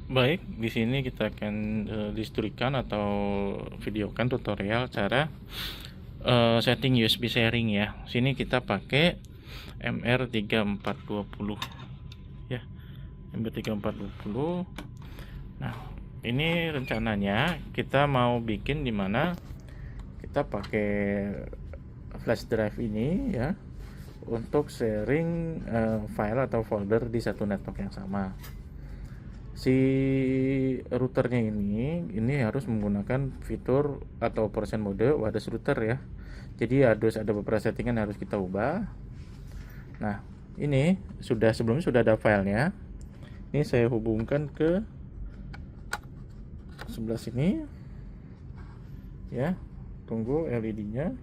Baik, di sini kita akan listrikan atau videokan tutorial cara setting USB sharing ya. Sini kita pakai MR3420 ya. MR3420. Nah, ini rencananya kita mau bikin dimana kita pakai flash drive ini ya untuk sharing file atau folder di satu network yang sama. Si routernya ini harus menggunakan fitur atau version mode wireless router ya. Jadi ada beberapa settingan yang harus kita ubah. Nah, ini sebelumnya sudah ada filenya. Ini saya hubungkan ke sebelah sini ya. Tunggu LED-nya.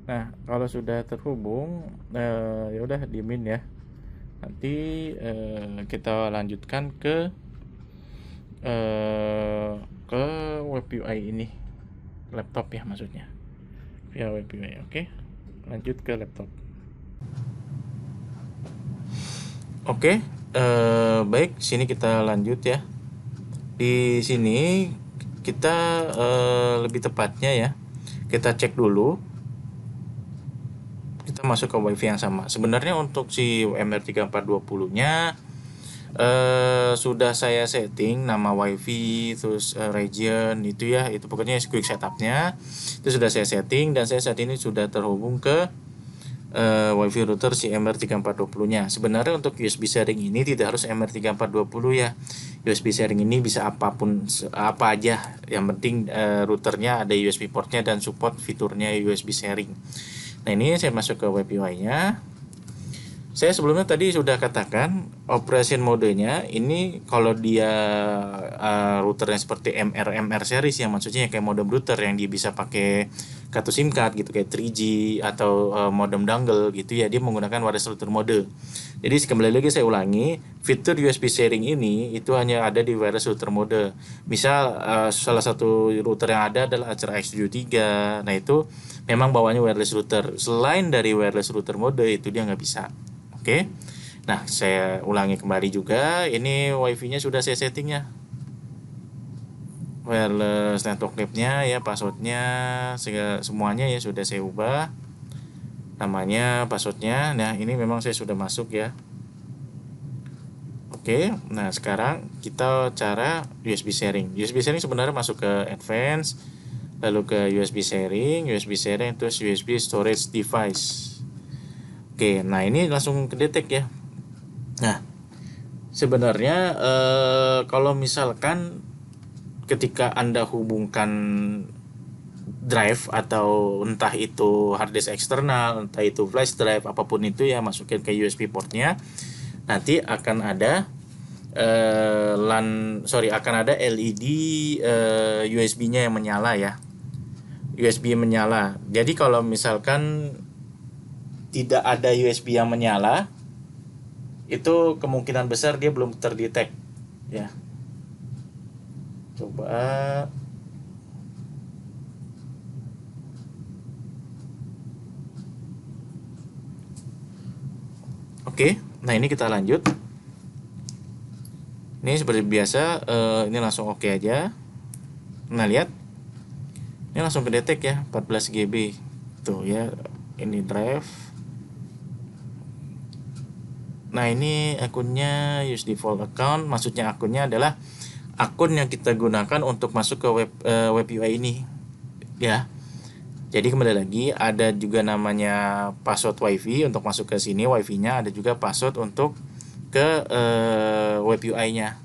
Nah, kalau sudah terhubung ya udah diemin ya. Nanti kita lanjutkan ke web UI ini, laptop ya maksudnya, via web UI. Oke, lanjut ke laptop. Oke, baik, sini kita lanjut ya. Di sini kita lebih tepatnya ya, kita cek dulu. Kita masuk ke WiFi yang sama. Sebenarnya untuk si MR3420-nya sudah saya setting nama WiFi, terus region itu ya, itu pokoknya quick setupnya itu sudah saya setting, dan saya saat ini sudah terhubung ke WiFi router si MR3420-nya. Sebenarnya untuk USB sharing ini tidak harus MR3420 ya. USB sharing ini bisa apapun, apa aja. Yang penting routernya ada USB portnya dan support fiturnya USB sharing. Nah, ini saya masuk ke web UI-nya. Saya sebelumnya tadi sudah katakan operation modenya ini kalau dia routernya seperti MR series, yang maksudnya kayak modem router yang dia bisa pakai kartu SIM card gitu, kayak 3G atau modem dongle gitu ya, dia menggunakan wireless router mode. Jadi kembali lagi saya ulangi, fitur USB sharing ini itu hanya ada di wireless router mode. Misal salah satu router yang ada adalah Acer X73. Nah, itu memang bawahnya wireless router. Selain dari wireless router mode itu dia nggak bisa. Oke. Nah, saya ulangi kembali juga. Ini WiFi-nya sudah saya settingnya. Wireless network labnya ya, passwordnya, semuanya ya sudah saya ubah. Namanya, passwordnya. Nah, ini memang saya sudah masuk ya. Oke, nah sekarang kita cara USB sharing. USB sharing sebenarnya masuk ke advance, lalu ke USB sharing, terus USB storage device. Oke, nah ini langsung kedetek ya. Nah, sebenarnya kalau misalkan ketika Anda hubungkan drive atau entah itu hard disk eksternal, entah itu flash drive, apapun itu ya, masukin ke USB portnya, nanti akan ada akan ada LED USB-nya yang menyala ya. USB menyala. Jadi kalau misalkan tidak ada USB yang menyala, itu kemungkinan besar dia belum terdetek ya. Coba Oke, nah ini kita lanjut. Ini seperti biasa, ini langsung oke aja. Nah, lihat. Ini langsung kedetek ya, 14 GB. Tuh ya, ini drive. Nah, ini akunnya use default account. Maksudnya akunnya adalah akun yang kita gunakan untuk masuk ke web UI ini. Ya. Jadi kembali lagi, ada juga namanya password WiFi untuk masuk ke sini, WiFi-nya, ada juga password untuk ke web UI-nya.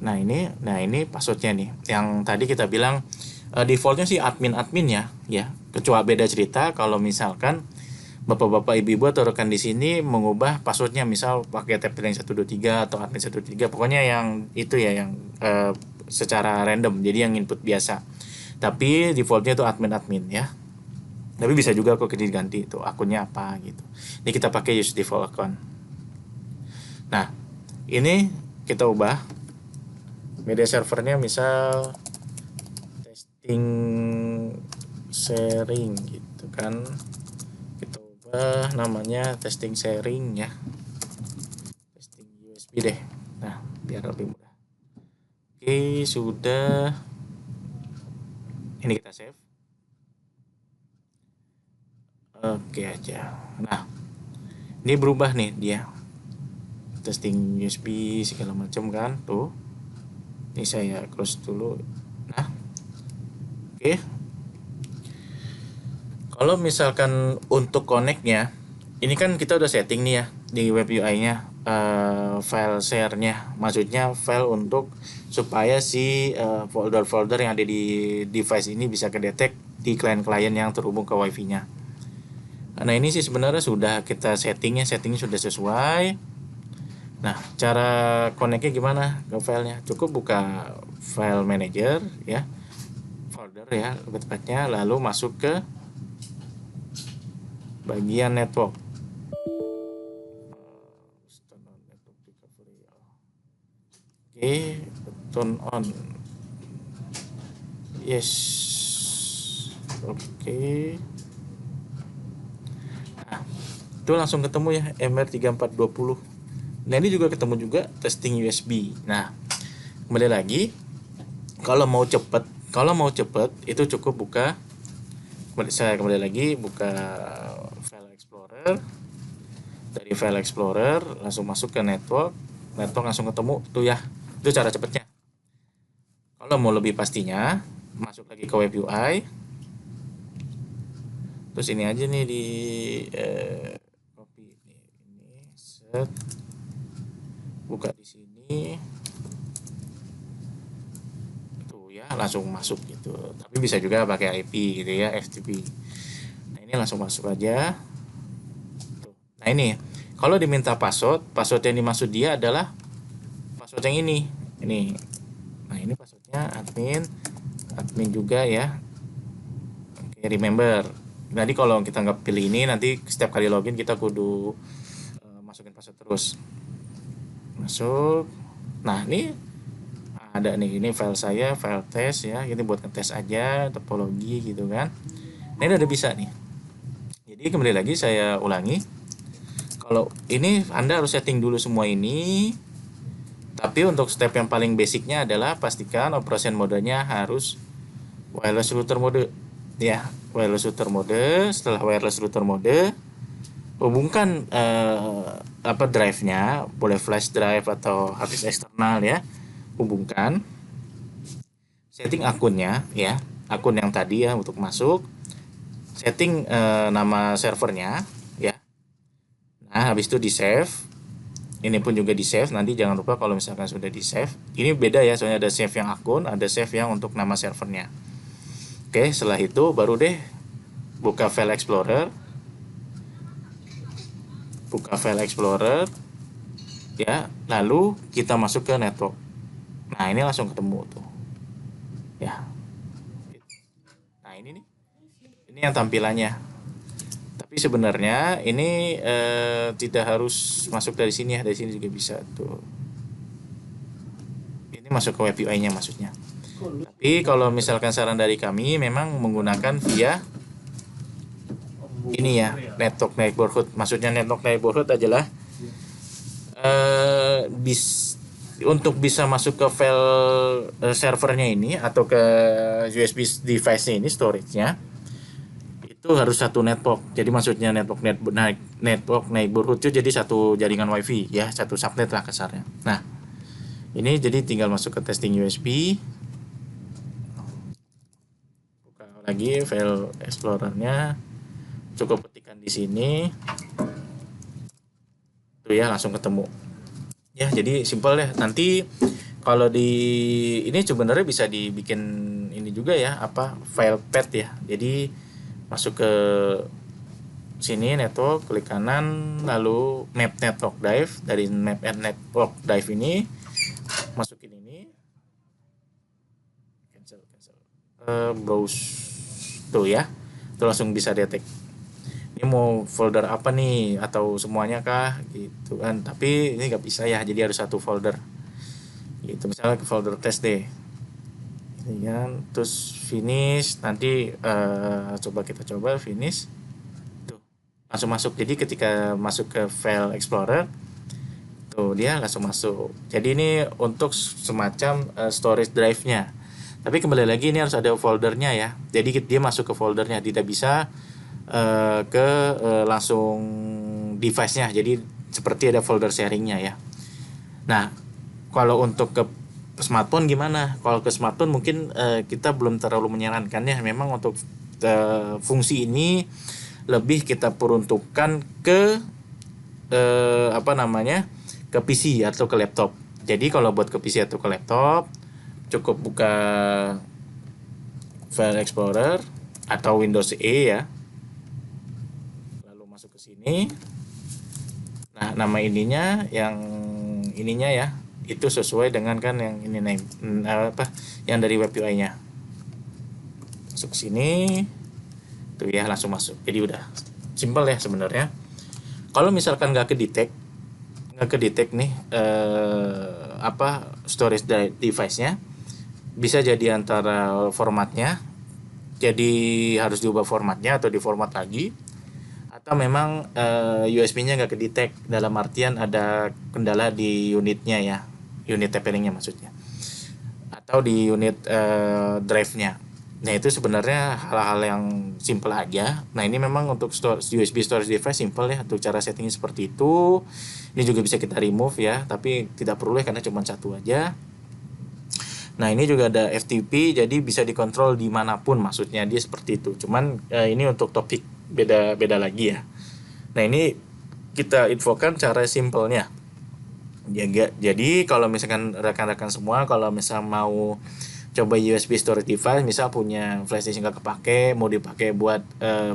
Nah, ini passwordnya nih. Yang tadi kita bilang defaultnya sih admin ya. Kecuali beda cerita kalau misalkan bapak-bapak, ibu-ibu atau rekan di sini mengubah passwordnya, misal pakai tab 123 atau admin 123, pokoknya yang itu ya, yang secara random, jadi yang input biasa. Tapi defaultnya itu admin ya. Tapi bisa juga kok diganti itu akunnya apa gitu. Ini kita pakai use default account. Nah, ini kita ubah media servernya, misal testing sharing gitu kan. Kita ubah namanya testing sharing ya. USB deh. Nah, biar lebih mudah. Oke, sudah. Ini kita save. Oke aja. Nah, ini berubah nih dia. Testing USB segala macam kan, tuh. Ini saya close dulu. Nah, oke. Kalau misalkan untuk connect-nya, ini kan kita udah setting nih ya di web UI-nya, file share-nya, maksudnya file untuk supaya si folder-folder yang ada di device ini bisa kedetek di klien-klien yang terhubung ke WiFi-nya. Nah ini sih sebenarnya sudah kita settingnya sudah sesuai. Nah cara connect-nya gimana ke filenya? Cukup buka file manager ya, folder ya lebih tepatnya, lalu masuk ke bagian network. Oke, turn on. Yes. Oke. Nah, itu langsung ketemu ya MR3420. Nah, ini juga ketemu juga testing USB. Nah, kembali lagi, kalau mau cepet itu cukup buka, saya kembali lagi buka file explorer. Dari file explorer langsung masuk ke network langsung ketemu tuh ya. Itu cara cepetnya. Kalau mau lebih pastinya, masuk lagi ke web UI. Terus ini aja nih di copy ini set, buka di sini. Tuh ya, langsung masuk gitu. Tapi bisa juga pakai IP gitu ya, FTP. Nah, ini langsung masuk aja. Tuh. Nah, ini kalau diminta password yang dimaksud dia adalah password yang ini. Ini. Nah, ini passwordnya admin juga ya. Oke, remember. Jadi kalau kita nggak pilih ini, nanti setiap kali login kita kudu masukin password terus. Masuk. Nah, ini ada nih, ini file saya, file test ya. Ini buat ngetes aja topologi gitu kan. Nah, ini udah bisa nih. Jadi kembali lagi saya ulangi. Kalau ini Anda harus setting dulu semua ini. Tapi untuk step yang paling basicnya adalah pastikan operation modenya harus wireless router mode ya, wireless router mode. Setelah wireless router mode, hubungkan drive-nya, boleh flash drive atau hard disk eksternal ya, hubungkan. Setting akunnya ya, akun yang tadi ya untuk masuk. Setting nama servernya ya. Nah, habis itu di save. Ini pun juga di save. Nanti jangan lupa kalau misalkan sudah di save. Ini beda ya, soalnya ada save yang akun, ada save yang untuk nama servernya. Oke, setelah itu baru deh buka file explorer. Buka file explorer ya, lalu kita masuk ke network. Nah, ini langsung ketemu tuh. Ya. Nah, ini nih. Ini yang tampilannya. Tapi sebenarnya ini tidak harus masuk dari sini ya, dari sini juga bisa tuh. Ini masuk ke web UI-nya maksudnya. Tapi kalau misalkan saran dari kami memang menggunakan via ini ya, network neighborhood. Maksudnya network neighborhood adalah untuk bisa masuk ke file servernya ini atau ke USB device-nya ini, storage-nya itu harus satu network. Jadi maksudnya network neighborhood itu jadi satu jaringan WiFi ya, satu subnet lah kasarnya. Nah, ini jadi tinggal masuk ke testing USB. Buka lagi file explorer-nya. Cukup ketikkan di sini. Tuh ya, langsung ketemu. Ya, jadi simpel deh. Nanti kalau di ini sebenarnya bisa dibikin ini juga ya, file path ya. Jadi masuk ke sini network, klik kanan, lalu map network drive. Dari map network drive ini masukin ini, cancel browse tuh ya, itu langsung bisa detect ini mau folder apa nih atau semuanya kah gitu kan. Tapi ini nggak bisa ya, jadi harus satu folder gitu. Misalnya ke folder test deh ini kan, terus finish. Nanti kita coba finish tuh langsung masuk. Jadi ketika masuk ke file explorer Tuh, dia langsung masuk. Jadi ini untuk semacam storage drive-nya. Tapi kembali lagi ini harus ada foldernya ya. Jadi dia masuk ke foldernya, tidak bisa ke langsung device-nya. Jadi seperti ada folder sharing-nya ya. Nah, kalau untuk ke smartphone gimana? Kalau ke smartphone mungkin kita belum terlalu menyarankan ya. Memang untuk fungsi ini lebih kita peruntukkan ke apa namanya, ke PC atau ke laptop. Jadi kalau buat ke PC atau ke laptop cukup buka File Explorer atau Windows E ya, lalu masuk ke sini. Nah, nama ininya ya itu sesuai dengan kan yang ini name apa yang dari web UI-nya. Masuk ke sini tuh ya, langsung masuk. Jadi udah simple ya sebenarnya. Kalau misalkan nggak kedetek nih apa storage device-nya, bisa jadi antara formatnya, jadi harus diubah formatnya atau diformat lagi, atau memang USB-nya nggak kedetek, dalam artian ada kendala di unitnya ya, unit TP-Link-nya maksudnya, atau di unit drive-nya. Nah itu sebenarnya hal-hal yang simple aja. Nah ini memang untuk USB storage device simple ya, untuk cara settingnya seperti itu. Ini juga bisa kita remove ya, tapi tidak perlu ya karena cuma satu aja. Nah ini juga ada FTP, jadi bisa dikontrol dimanapun, maksudnya dia seperti itu. Cuman ini untuk topik beda lagi ya. Nah ini kita infokan cara simpelnya. Jadi kalau misalkan rekan-rekan semua, kalau misal mau coba USB storage device, misal punya flash disk nggak kepake, mau dipakai buat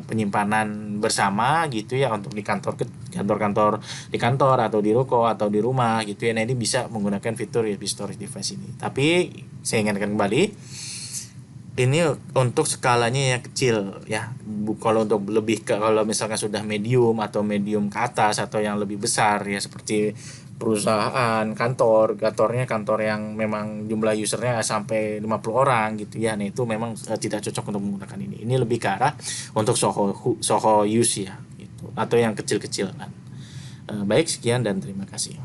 penyimpanan bersama gitu ya, untuk di kantor-kantor di kantor atau di ruko atau di rumah gitu ya. Nah ini bisa menggunakan fitur USB storage device ini. Tapi saya ingatkan kembali, ini untuk skalanya yang kecil ya. Kalau untuk lebih ke, kalau misalkan sudah medium atau medium ke atas atau yang lebih besar ya, seperti perusahaan, kantor yang memang jumlah usernya sampai 50 orang gitu ya. Nah itu memang tidak cocok untuk menggunakan ini. Ini lebih ke arah untuk Soho use ya gitu, atau yang kecil-kecilan. Baik, sekian dan terima kasih.